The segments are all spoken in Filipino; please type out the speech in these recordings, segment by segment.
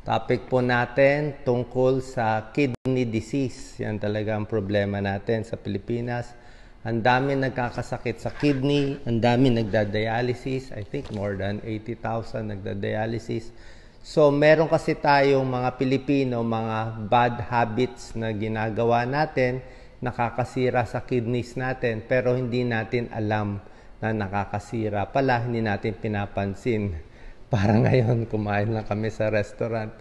Topic po natin tungkol sa kidney disease. Yan talaga ang problema natin sa Pilipinas. Ang dami nagkakasakit sa kidney, ang dami nagda-dialysis. I think more than 80,000 nagda-dialysis. So, meron kasi tayong mga Pilipino, mga bad habits na ginagawa natin, nakakasira sa kidneys natin, pero hindi natin alam na nakakasira pala, hindi natin pinapansin. Parang ngayon, kumain lang kami sa restaurant.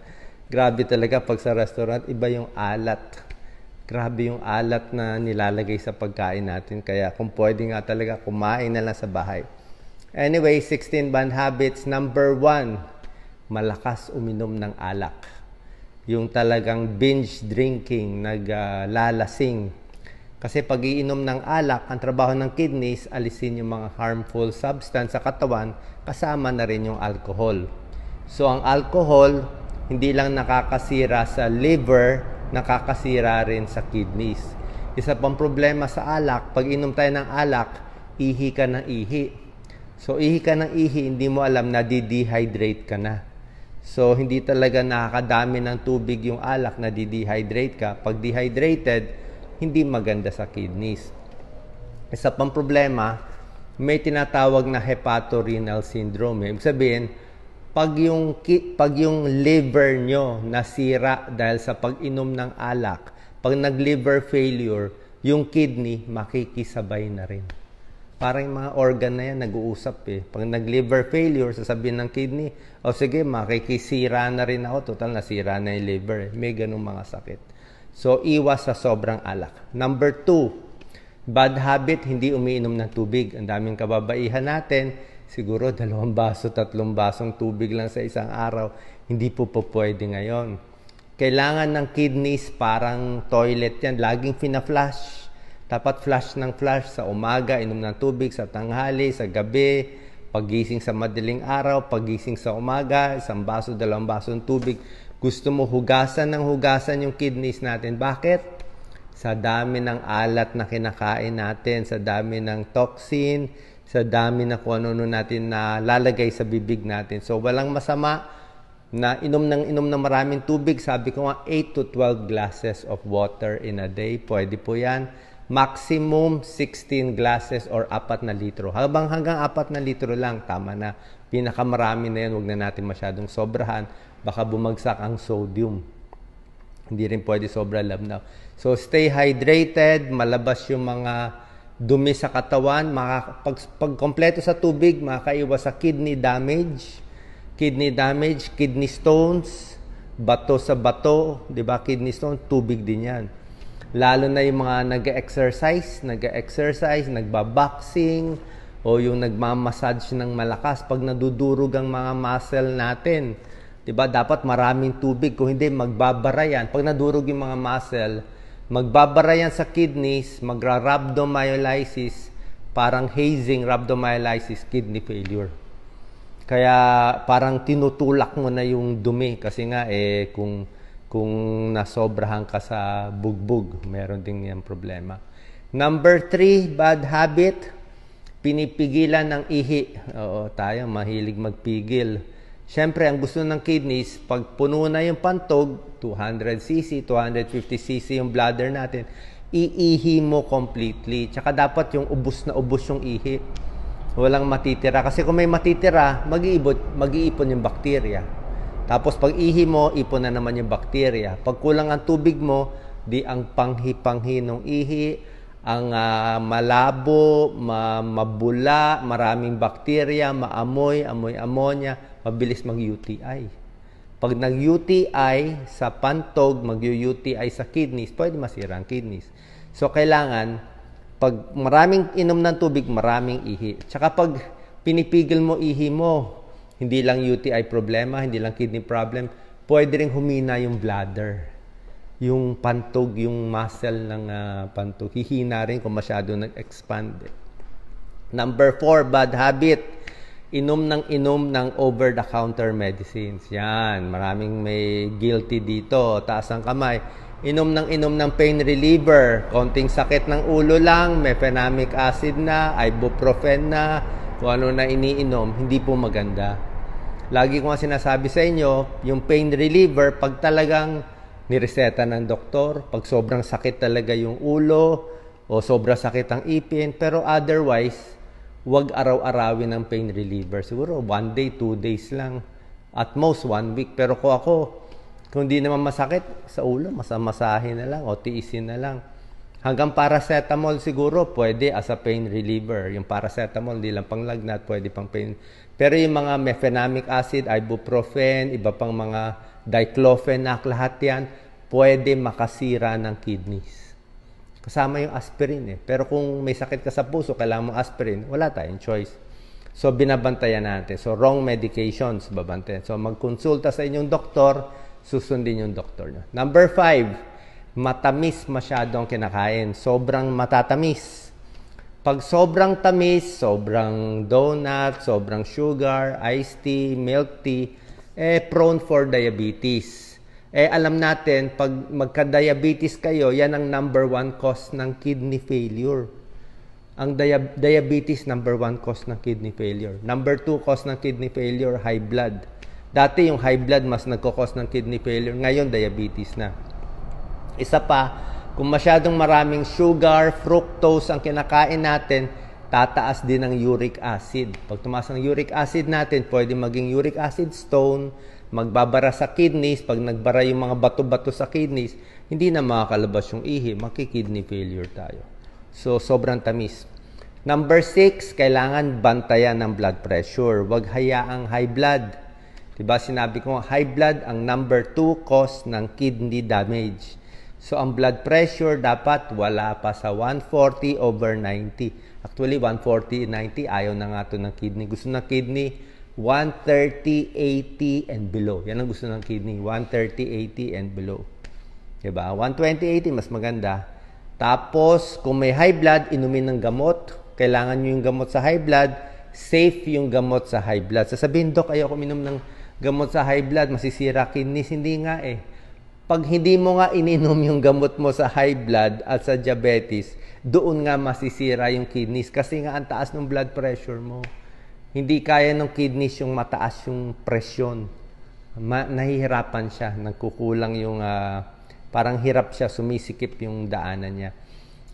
Grabe talaga pag sa restaurant, iba yung alat. Grabe yung alat na nilalagay sa pagkain natin. Kaya kung pwede nga talaga, kumain na lang sa bahay. Anyway, 16 bad habits. Number 1, malakas uminom ng alak. Yung talagang binge drinking, naglalasing. Kasi pag iinom ng alak, ang trabaho ng kidneys, alisin yung mga harmful substance sa katawan, kasama na rin yung alcohol. So, ang alcohol, hindi lang nakakasira sa liver, nakakasira rin sa kidneys. Isa pang problema sa alak, pag inom tayo ng alak, ihi ka ng ihi. So, ihi ka ng ihi, hindi mo alam na dehydrate ka na. So, hindi talaga nakakadami ng tubig yung alak na dehydrate ka. Pag dehydrated, hindi maganda sa kidneys. Isa pang problema, may tinatawag na hepatorenal syndrome. Ibig sabihin, pag yung liver nyo nasira dahil sa pag-inom ng alak, pag nag-liver failure, yung kidney makikisabay na rin. Parang yung mga organ na yan, nag-uusap eh. Pag nag-liver failure, sasabihin ng kidney, o sige, makikisira na rin ako. Total, nasira na yung liver eh. May ganung mga sakit. So, iwas sa sobrang alak. Number 2, bad habit, hindi umiinom ng tubig. Ang daming kababaihan natin, siguro 2 baso, 3 basong tubig lang sa isang araw. Hindi po pwede ngayon. Kailangan ng kidneys parang toilet yan. Laging fina-flush. Dapat flush ng flush sa umaga, inom ng tubig, sa tanghali, sa gabi, pagising sa madaling araw, pagising sa umaga, 1 baso, 2 basong tubig. Gusto mo hugasan ng hugasan yung kidneys natin. Bakit? Sa dami ng alat na kinakain natin, sa dami ng toxin, sa dami na kung ano natin na lalagay sa bibig natin. So, walang masama na inom ng maraming tubig. Sabi ko nga, 8 to 12 glasses of water in a day. Pwede po yan. Maximum 16 glasses or 4 na litro. Hanggang 4 na litro lang, tama na. Pinakamarami na yan, huwag na natin masyadong sobrahan. Baka bumagsak ang sodium. Hindi rin pwede sobra labnaw. So, stay hydrated, malabas yung mga dumi sa katawan. Pag kompleto sa tubig, makakaiwas sa kidney damage, kidney stones, bato sa bato, di ba? Kidney stones, tubig din yan. Lalo na yung mga nag-exercise, nagba-boxing, o yung nagmamassage ng malakas. Pag nadudurog ang mga muscle natin, diba? Dapat maraming tubig. Kung hindi, magbabara yan. Pag nadurog yung mga muscle, magbabara yan sa kidneys, magra-rhabdomyolysis, parang hazing, rhabdomyolysis, kidney failure. Kaya parang tinutulak mo na yung dumi. Kasi nga, kung nasobrahan ka sa bugbog, meron din yung problema. Number 3, bad habit, pinipigilan ng ihi. Oo, tayo mahilig magpigil. Siyempre, ang gusto ng kidneys, pag puno na yung pantog, 200cc, 250cc yung bladder natin, iihi mo completely. Tsaka dapat yung ubos na ubos yung ihi. Walang matitira. Kasi kung may matitira, mag-iipon yung bakterya. Tapos pag ihi mo, ipon na naman yung bakterya. Pag kulang ang tubig mo, di ang panghi-panghi ng ihi, ang malabo, mabula, maraming bakterya, maamoy, ammonia, mabilis mag-UTI. Pag nag-UTI sa pantog, mag-UTI sa kidneys, pwede masira ang kidneys. So, kailangan, pag maraming inom ng tubig, maraming ihi. Tsaka pag pinipigil mo ihi mo, hindi lang UTI problema, hindi lang kidney problem, pwede rin humina yung bladder. Yung pantog, yung muscle ng pantog, hihina rin kung masyado nag-expand. Number 4, bad habit. Inom ng over-the-counter medicines. Yan, maraming may guilty dito. Taas ang kamay. Inom ng pain reliever. Konting sakit ng ulo lang, mefenamic acid na, ibuprofen na, kung ano na iniinom, hindi po maganda. Lagi ko nga sinasabi sa inyo, yung pain reliever, pag talagang nireseta ng doktor, pag sobrang sakit talaga yung ulo, o sobrang sakit ang ipin, pero otherwise, wag araw-arawin ng pain reliever. Siguro 1 day, 2 days lang. At most 1 week. Pero kung di naman masakit sa ulo, masamasahin na lang o tiisin na lang. Hanggang paracetamol siguro, pwede as a pain reliever. Yung paracetamol, di lang pang lagnat, pwede pang pain. Pero yung mga mefenamic acid, ibuprofen, iba pang mga diclofenac, lahat yan, pwede makasira ng kidneys. Kasama yung aspirin eh. Pero kung may sakit ka sa puso, kailangan mong aspirin, wala tayong choice. So, binabantayan natin. So, wrong medications, babantayan. So, magkonsulta sa inyong doktor, susundin yung doktor nyo. Number 5, matamis masyadong kinakain. Sobrang matatamis. Pag sobrang tamis, sobrang donut, sobrang sugar, iced tea, milk tea, prone for diabetes. Alam natin, pag magka-diabetes kayo, yan ang number 1 cause ng kidney failure. Ang diabetes, number 1 cause ng kidney failure. Number 2 cause ng kidney failure, high blood. Dati yung high blood mas nagkakos ng kidney failure. Ngayon, diabetes na. Isa pa, kung masyadong maraming sugar, fructose ang kinakain natin, tataas din ang uric acid. Pag tumaas ang uric acid natin, pwede maging uric acid stone, magbabara sa kidneys. Pag nagbara yung mga bato-bato sa kidneys, hindi na makakalabas yung ihi, makikidney failure tayo. So, sobrang tamis. Number 6, kailangan bantayan ng blood pressure. Huwag hayaang high blood. Diba, sinabi ko, high blood ang number 2 cause ng kidney damage. So, ang blood pressure dapat wala pa sa 140/90. Actually, 140/90, ayaw na nga ito ng kidney. Gusto ng kidney, 130/80 and below. Yan ang gusto ng kidney, 130/80 and below. Diba? 120/80, mas maganda. Tapos, kung may high blood, inumin ng gamot. Kailangan nyo yung gamot sa high blood. Safe yung gamot sa high blood. Sasabihin, Dok, ayoko uminom ng gamot sa high blood, masisira kidneys. Hindi nga eh. Pag hindi mo nga ininom yung gamot mo sa high blood at sa diabetes, doon nga masisira yung kidneys kasi nga ang taas ng blood pressure mo. Hindi kaya ng kidneys yung mataas yung presyon. Nahihirapan siya, nagkukulang yung, parang hirap siya, sumisikip yung daanan niya.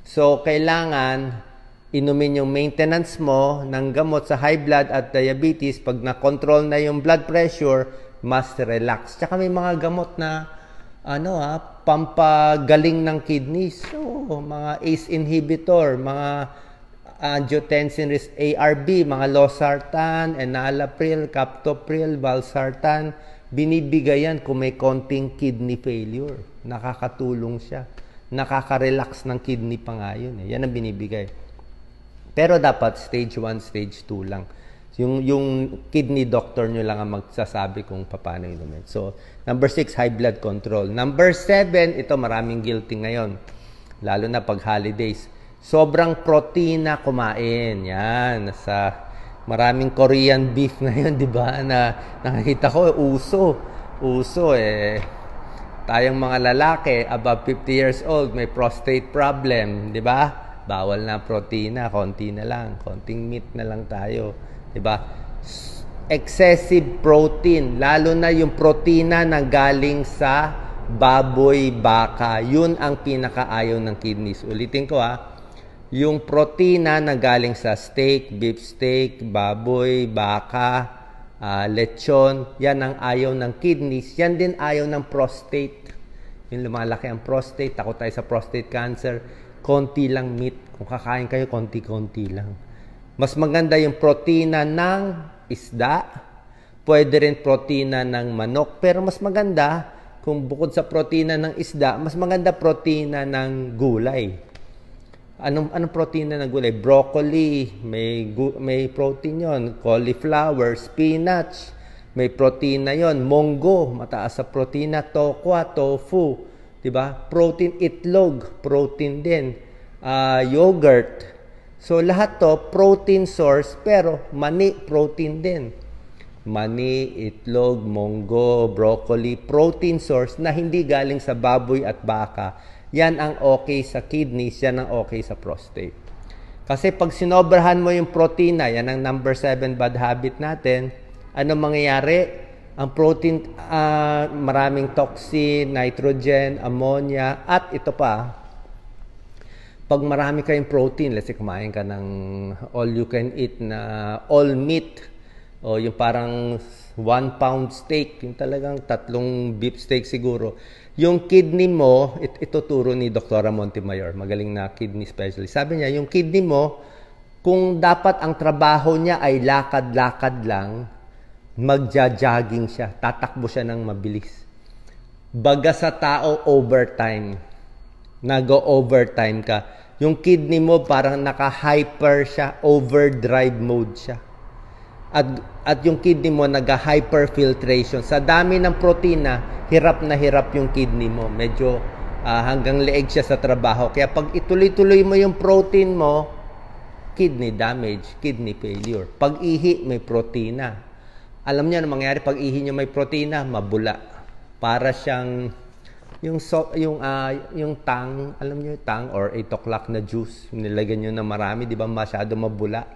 So, kailangan inumin yung maintenance mo ng gamot sa high blood at diabetes. Pag na-control na yung blood pressure, mas relax. Tsaka may mga gamot na pampagaling ng kidneys. So, mga ACE inhibitor, mga angiotensin ARB, mga losartan, enalapril, captopril, valsartan, binibigay yan kung may konting kidney failure. Nakakatulong siya. Nakaka-relax ng kidney pa nga yun. Yan ang binibigay. Pero dapat stage 1, stage 2 lang. Yung kidney doctor nyo lang ang magsasabi kung paano inumin. So, number 6, high blood control. Number 7, ito maraming guilty ngayon. Lalo na pag holidays. Sobrang protina kumain. Yan. Maraming Korean beef ngayon, di ba? Na nakikita ko, uso eh. Tayong mga lalaki, above 50 years old, may prostate problem, di ba? Bawal na protina, konti na lang. Konting meat na lang tayo. Diba? Excessive protein, lalo na yung protina na galing sa baboy, baka, yun ang pinakaayaw ng kidneys. Ulitin ko yung protina na galing sa steak, beef steak, baboy, baka, lechon, yan ang ayaw ng kidneys. Yan din ayaw ng prostate. Yung lumalaki ang prostate, takot tayo sa prostate cancer, konti lang meat. Kung kakain kayo, konti-konti lang. Mas maganda yung protina ng isda, pwede rin protina ng manok, pero mas maganda kung bukod sa protina ng isda, mas maganda protina ng gulay. Anong protina ng gulay? Broccoli, may protein yon. Cauliflower, spinach, may protina yon. Munggo, mataas sa protina. Tokwa, tofu, diba? Protein, itlog, protein din. Yogurt. So, lahat to, protein source, pero mani, protein din. Mani, itlog, munggo, broccoli, protein source na hindi galing sa baboy at baka. Yan ang okay sa kidneys, yan ang okay sa prostate. Kasi pag sinobrahan mo yung protina, yan ang number 7 bad habit natin, Ano mangyayari? Ang protein, maraming toxin, nitrogen, ammonia, at ito pa, pag marami kayong protein, let's say kumain ka ng all you can eat na all meat, o yung parang 1 pound steak, yung talagang 3 beef steak siguro, yung kidney mo, ito turo ni Dr. Montemayor, magaling na kidney specialist. Sabi niya, yung kidney mo, kung dapat ang trabaho niya ay lakad-lakad lang, magja-jogging siya, tatakbo siya ng mabilis. Baga sa tao, overtime. Nag-overtime ka. Yung kidney mo parang naka-hyper siya, overdrive mode siya. At yung kidney mo nag-hyperfiltration. Sa dami ng protina, hirap na hirap yung kidney mo. Medyo hanggang leeg siya sa trabaho. Kaya pag ituloy-tuloy mo yung protein mo, kidney damage, kidney failure. Pag ihi, may protina. Alam niyo ano mangyayari pag ihi niyo may protina, mabula. Para siyang yung tang, alam niyo yung tang or 8 o'clock na juice, nilagyan niyo na marami, di ba masyado mabula?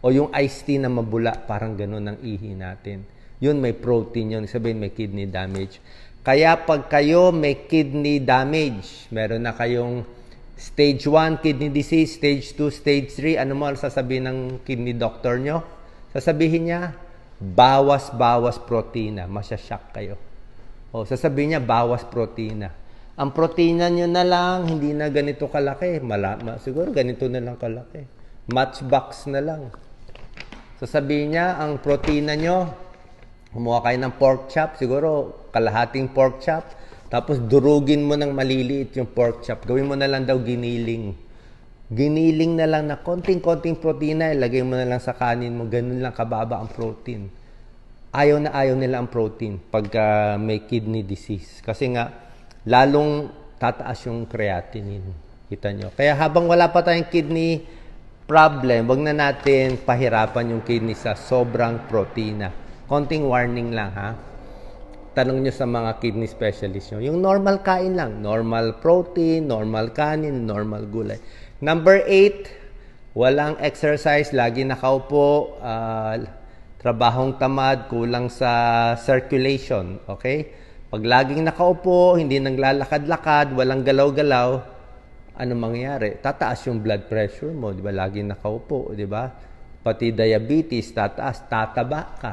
O yung iced tea na mabula, parang gano'n ang ihi natin. Yun may protein yun, sabihin may kidney damage. Kaya pag kayo may kidney damage, meron na kayong stage 1 kidney disease, stage 2, stage 3, ano mo sasabihin ng kidney doctor nyo? Sasabihin niya, bawas protina, masyashock kayo. O, sasabihin niya, bawas protina. Ang protina nyo na lang, hindi na ganito kalaki. Siguro ganito na lang kalaki. Matchbox na lang. Sasabihin niya, ang protina nyo, kumuha kayo ng pork chop, siguro kalahating pork chop, tapos durugin mo ng maliliit yung pork chop. Gawin mo na lang daw giniling. Giniling na lang na konting-konting protina, ilagay mo na lang sa kanin mo, ganun lang kababa ang protein. Ayaw na ayaw nila ang protein pagka may kidney disease. Kasi nga, lalong tataas yung creatinine. Kita nyo. Kaya habang wala pa tayong kidney problem, wag na natin pahirapan yung kidney sa sobrang protina. Konting warning lang, ha? Tanong nyo sa mga kidney specialist nyo. Yung normal kain lang. Normal protein, normal kanin, normal gulay. Number 8, walang exercise, lagi nakaupo, trabahong tamad, kulang sa circulation. Okay? Pag laging nakaupo, hindi naglalakad-lakad, walang galaw-galaw, ano mangyayari? Tataas yung blood pressure mo, di ba? Laging nakaupo, di ba? Pati diabetes, tataas, tataba ka.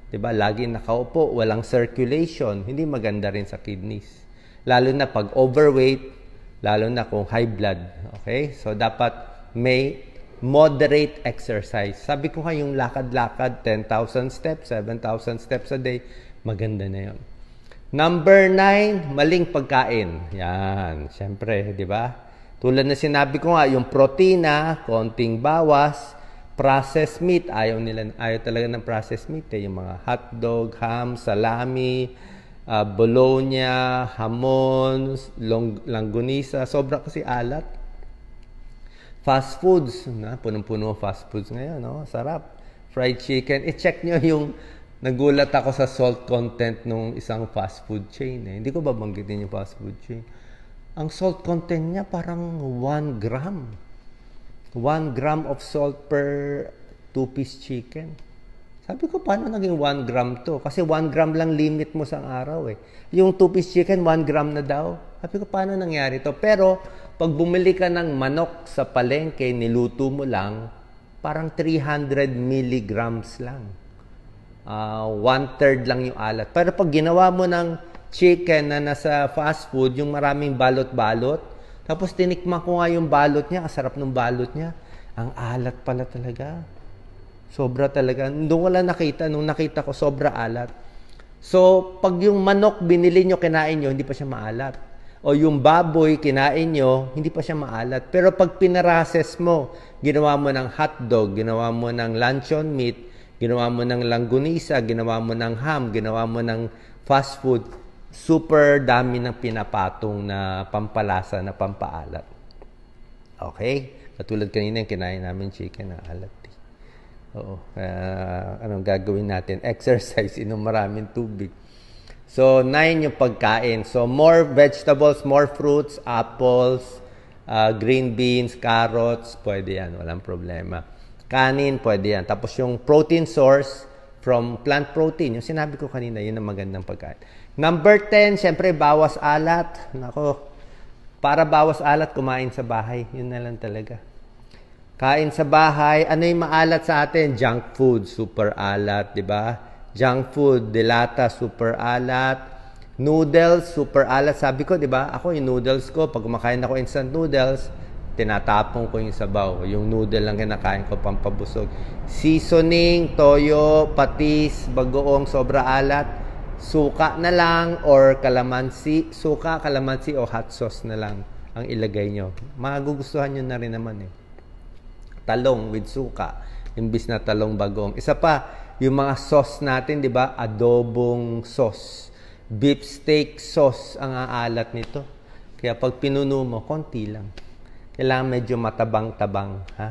Di ba? Laging nakaupo, walang circulation, hindi maganda rin sa kidneys. Lalo na pag overweight, lalo na kung high blood. Okay? So, dapat may moderate exercise. Sabi ko nga yung lakad-lakad, 10,000 steps, 7,000 steps a day, maganda na yun. Number 9, maling pagkain. Yan, syempre, di ba? Tulad na sinabi ko nga, yung protina, konting bawas, processed meat, ayaw talaga ng processed meat. Yung mga hotdog, ham, salami, bologna, hamon, langgunisa, sobra kasi alat. Fast foods, punong-puno fast foods ngayon, no? Sarap. Fried chicken, i-check nyo yung, nagulat ako sa salt content nung isang fast food chain. Hindi ko babanggitin yung fast food chain. Ang salt content niya parang 1 gram. 1 gram of salt per 2-piece chicken. Sabi ko, paano naging 1 gram to? Kasi 1 gram lang limit mo sa araw eh. Yung 2-piece chicken, 1 gram na daw. Sabi ko, paano nangyari to? Pero, pag bumili ka ng manok sa palengke, niluto mo lang, parang 300 milligrams lang. 1/3 lang yung alat. Pero pag ginawa mo ng chicken na nasa fast food, yung maraming balot-balot, tapos tinikman ko nga yung balot niya, kasarap ng balot niya, ang alat pala talaga. Sobra talaga. Nung wala nakita, nung nakita ko, sobra alat. So, pag yung manok binili nyo, kinain nyo, hindi pa siya maalat. O yung baboy, kinain nyo, hindi pa siya maalat. Pero pag pinarases mo, ginawa mo ng hotdog, ginawa mo ng luncheon meat, ginawa mo ng langgunisa, ginawa mo ng ham, ginawa mo ng fast food, super dami ng pinapatong na pampalasa, na pampaalat. Okay? Katulad kanina yung kinain namin chicken na alat. Oo. Anong gagawin natin? Exercise, inom maraming tubig. So, 9 yung pagkain. So, more vegetables, more fruits, apples, green beans, carrots, pwede yan. Walang problema. Kanin, pwede yan. Tapos yung protein source, from plant protein. Yung sinabi ko kanina, yun ang magandang pagkain. Number 10, syempre, bawas alat. Nako, para bawas alat, kumain sa bahay. Yun na lang talaga. Kain sa bahay. Ano yung maalat sa atin? Junk food, super alat, di ba? Junk food, delata, super alat. Noodles, super alat. Sabi ko, di ba? Ako, yung noodles ko, pag kumakain ako instant noodles, tinatapon ko yung sabaw. Yung noodle lang kinakain ko, pampabusog. Seasoning, toyo, patis, bagoong, sobra alat. Suka na lang or kalamansi. Suka, kalamansi o hot sauce na lang ang ilagay nyo. Magugustuhan nyo na rin naman eh. Talong with suka, imbis na talong bagoong. Isa pa, yung mga sauce natin, di ba? Adobong sauce. Beef steak sauce ang aalat nito. Kaya pag pinuno mo, konti lang. Kailangan medyo matabang-tabang. Ha?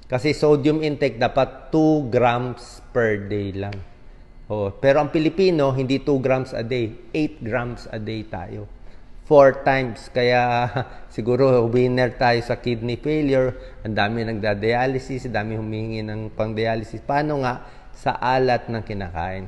Kasi sodium intake dapat 2 grams per day lang. Oh, pero ang Pilipino, hindi 2 grams a day. 8 grams a day tayo. 4 times. Kaya siguro winner tayo sa kidney failure. Ang dami nagda-dialysis, ang dami humihingi ng pang-dialysis. Paano nga? Sa alat ng kinakain.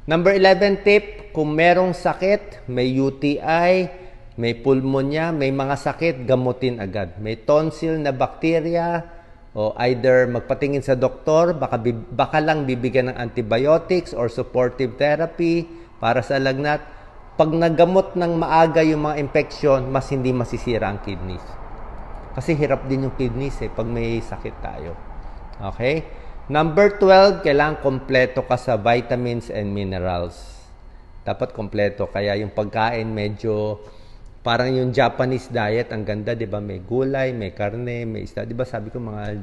Number 11 tip, kung merong sakit, may UTI, may pulmonya, may mga sakit, gamutin agad. May tonsil na bakterya, o either magpatingin sa doktor, baka lang bibigyan ng antibiotics or supportive therapy para sa lagnat. Pag nagamot ng maaga yung mga infection, mas hindi masisira ang kidneys. Kasi hirap din yung kidneys pag may sakit tayo. Okay? Number 12, kailangan kompleto ka sa vitamins and minerals. Dapat kompleto. Kaya yung pagkain medyo parang yung Japanese diet, ang ganda, di ba? May gulay, may karne, may isda. Di ba sabi ko mga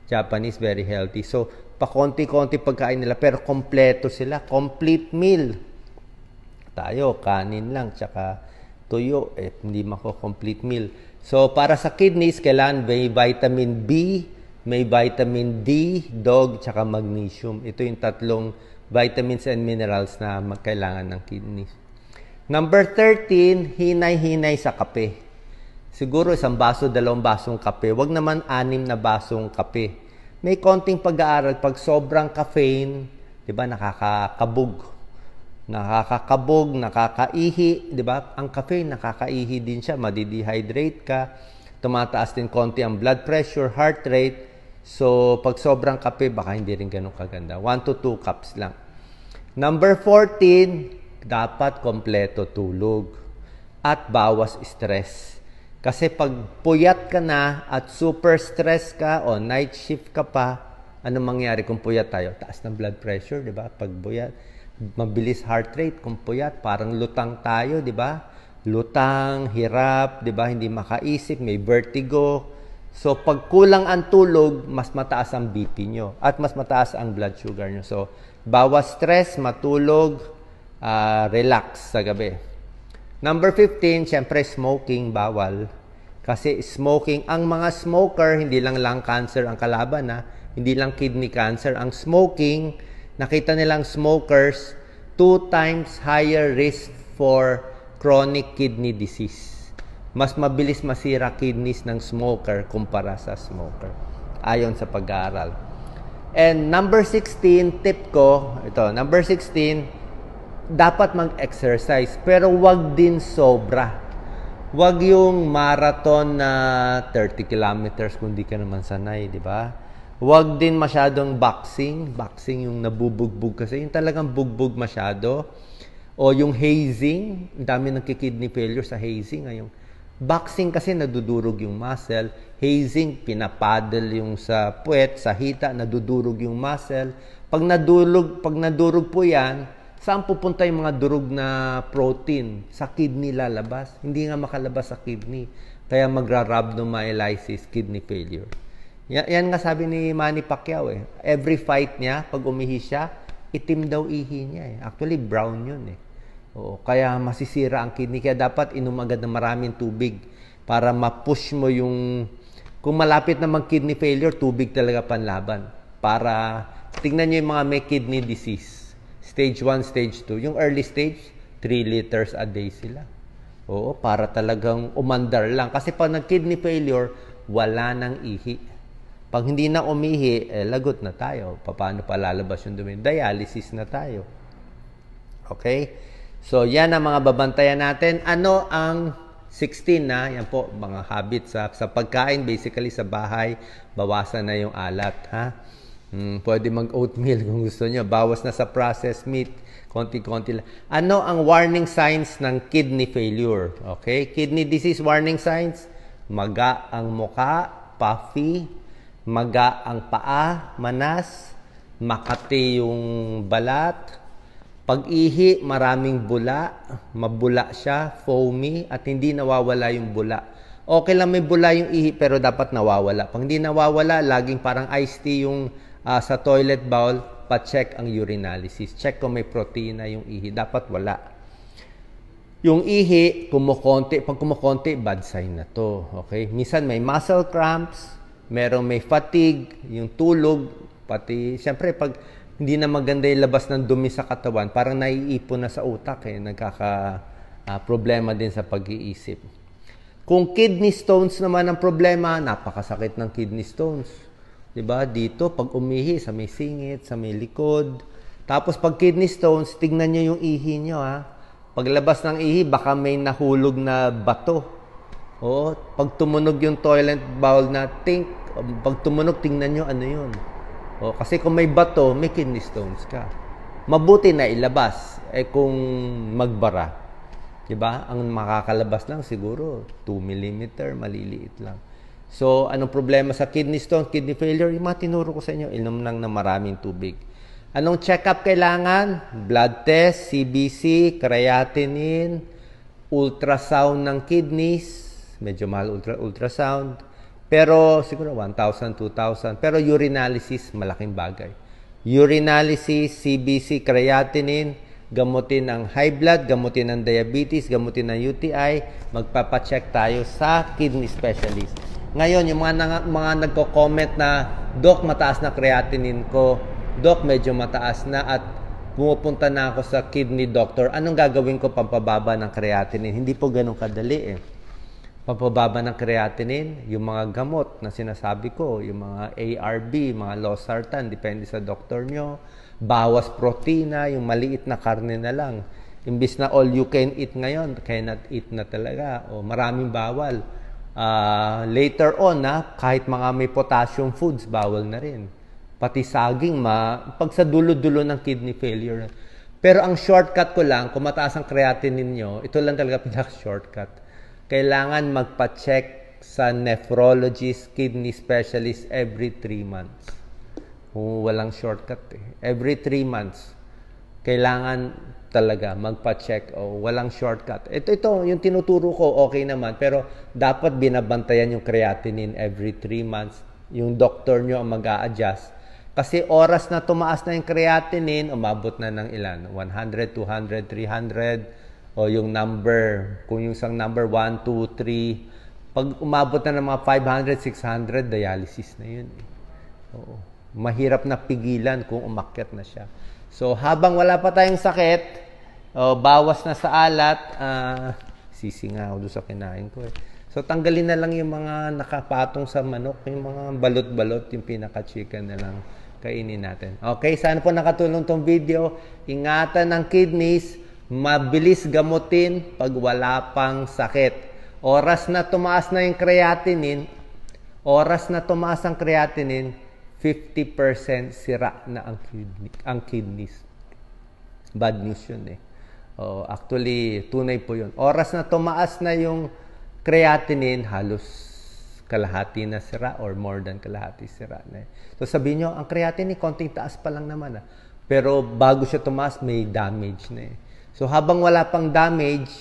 Japanese, very healthy. So, pakonti-konti pagkain nila, pero kompleto sila. Complete meal. Tayo, kanin lang, tsaka tuyo. Hindi mako-complete meal. So, para sa kidneys, kailangan may vitamin B, may vitamin D, dog, tsaka magnesium. Ito yung tatlong vitamins and minerals na kailangan ng kidneys. Number 13, hinay-hinay sa kape. Siguro 1 baso, 2 basong kape. Wag naman 6 na basong kape. May konting pag-aaral. Pag sobrang caffeine, di ba, nakakakabog. Nakakakabog, nakakaihi. Di ba? Ang caffeine, nakakaihi din siya. Madidehydrate ka. Tumataas din konti ang blood pressure, heart rate. So, pag sobrang kape, baka hindi rin ganun kaganda. 1 to 2 cups lang. Number 14, dapat kompleto tulog at bawas stress. Kasi pag puyat ka na at super stress ka o night shift ka pa, ano mangyari kung puyat tayo? Taas ng blood pressure, di ba? Pag puyat, mabilis heart rate. Kung puyat, parang lutang tayo, di ba? Lutang, hirap, di ba? Hindi makaisip, may vertigo. So, pag kulang ang tulog, mas mataas ang BP nyo at mas mataas ang blood sugar nyo. So, bawas stress, matulog, relax sa gabi. Number 15, syempre smoking, bawal. Kasi smoking, ang mga smoker, hindi lang lung cancer ang kalaban, hindi lang kidney cancer. Ang smoking, nakita nilang smokers, 2 times higher risk for chronic kidney disease. Mas mabilis masira kidneys ng smoker kumpara sa smoker. Ayon sa pag-aaral. And number 16, tip ko, ito, number 16, dapat mag-exercise, pero wag din sobra. Wag yung marathon na 30 kilometers kung di ka naman sanay, di ba? Wag din masyadong boxing. Boxing yung nabubugbog kasi. Yung talagang bugbog masyado. O yung hazing. Ang dami nagki-kidney failure sa hazing. Yung boxing kasi nadudurog yung muscle. Hazing, pinapaddle yung sa puwet, sa hita, nadudurog yung muscle. Pag nadurog po yan, saan pupunta yung mga durog na protein? Sa kidney lalabas. Hindi nga makalabas sa kidney. Kaya magra-rhabdomyolysis, kidney failure. Yan nga sabi ni Manny Pacquiao Every fight niya, pag umihi siya, itim daw ihi niya Actually, brown yun Oo, kaya masisira ang kidney. Kaya dapat inom agad ng maraming tubig para ma-push mo yung... Kung malapit na mag-kidney failure, tubig talaga panlaban. Para tingnan nyo yung mga may kidney disease. Stage 1, stage 2. Yung early stage, 3 liters a day sila. Oo, para talagang umandar lang. Kasi pag nag-kidney failure, wala nang ihi. Pag hindi na umihi, lagot na tayo. Paano pa lalabas yung dumi? Dialysis na tayo. Okay? So, yan ang mga babantayan natin. Ano ang 16 na? Yan po, mga habits sa pagkain, basically sa bahay, bawasan na yung alat. Ha? Pwede mag-oatmeal kung gusto nyo. Bawas na sa processed meat. Konti-konti lang. Ano ang warning signs ng kidney failure? Okay? Kidney disease warning signs. Maga ang muka, puffy, maga ang paa, manas, makati yung balat, pag-ihi, maraming bula, mabula siya, foamy, at hindi nawawala yung bula. Okay lang may bula yung ihi, pero dapat nawawala. Pag hindi nawawala, laging parang iced tea yung sa toilet bowl, pa-check ang urinalysis. Check kung may protina yung ihi. Dapat wala. Yung ihi, kumukonti. Pag kumukonti, bad sign na to. Okay? Minsan may muscle cramps, merong may fatigue, yung tulog, pati, siyempre, pag hindi na maganda yung labas ng dumi sa katawan, parang naiipon na sa utak, nagkaka-problema din sa pag-iisip. Kung kidney stones naman ang problema, napakasakit ng kidney stones. Diba? Dito, pag umihi, sa may singit, sa may likod. Tapos, pag kidney stones, tignan nyo yung ihi nyo, ha? Paglabas ng ihi, baka may nahulog na bato. O, pag tumunog yung toilet bowl na pag tumunog, tingnan nyo ano yun. O, kasi kung may bato, may kidney stones ka. Mabuti na ilabas, kung magbara. Diba? Ang makakalabas lang siguro, 2 mm, maliliit lang. So, anong problema sa kidney stone, kidney failure? Yung mga tinuro ko sa inyo, inom lang na maraming tubig. Anong check-up kailangan? Blood test, CBC, creatinine, ultrasound ng kidneys, medyo mahal ultrasound. Pero siguro 1,000, 2,000. Pero urinalysis, malaking bagay. Urinalysis, CBC, creatinine, gamutin ang high blood, gamutin ang diabetes, gamutin ang UTI, magpapacheck tayo sa kidney specialist. Ngayon, yung mga nagko-comment na, Doc, mataas na creatinine ko. Doc, medyo mataas na at pumupunta na ako sa kidney doctor. Anong gagawin ko pampababa ng creatinine? Hindi po ganun kadali Pampababa ng creatinine, yung mga gamot na sinasabi ko, yung mga ARB, mga losartan, depende sa doktor nyo. Bawas protina, yung maliit na karne na lang. Imbis na all you can eat ngayon, cannot eat na talaga. O maraming bawal. Later on, kahit mga may potassium foods, bawal na rin. Pati saging, pag sa dulo-dulo ng kidney failure. Pero ang shortcut ko lang, kung mataas ang creatinine nyo, ito lang talaga pinaka-shortcut. Kailangan magpa-check sa nephrologist, kidney specialist every 3 months. Kung walang shortcut Every 3 months, kailangan talaga magpa-check walang shortcut. Ito, yung tinuturo ko, okay naman. Pero dapat binabantayan yung creatinine every 3 months. Yung doctor nyo ang mag-a-adjust. Kasi oras na tumaas na yung creatinine, umabot na ng ilan? 100, 200, 300, o yung number, kung yung isang number 1, 2, 3, pag umabot na ng mga 500, 600, dialysis na yun. Oo. Mahirap na pigilan kung umakyat na siya. So, habang wala pa tayong sakit, bawas na sa alat, sisinga ako doon sa kinain ko So, tanggalin na lang yung mga nakapatong sa manok, yung mga balot-balot, yung pinaka-chicken na lang kainin natin. Okay, sana po nakatulong tong video. Ingatan ng kidneys, mabilis gamutin pag wala pang sakit. Oras na tumaas na yung creatinine, 50% sira na ang kidneys. Bad news yun actually, tunay po yun. Oras na tumaas na yung creatinine, halos kalahati na sira or more than kalahati sira na So sabihin nyo, ang creatinine, konting taas pa lang naman Pero bago siya tumaas, may damage na So habang wala pang damage,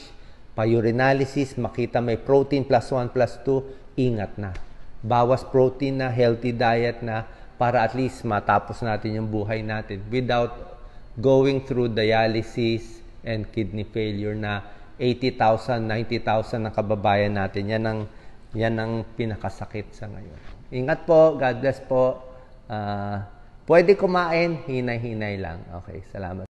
pa-urinalysis, makita may protein +1, +2, ingat na. Bawas protein na, healthy diet na, para at least matapos natin yung buhay natin without going through dialysis and kidney failure na 80,000, 90,000 na kababayan natin. Yan ang pinakasakit sa ngayon. Ingat po. God bless po. Pwede kumain, hinay-hinay lang. Okay, salamat.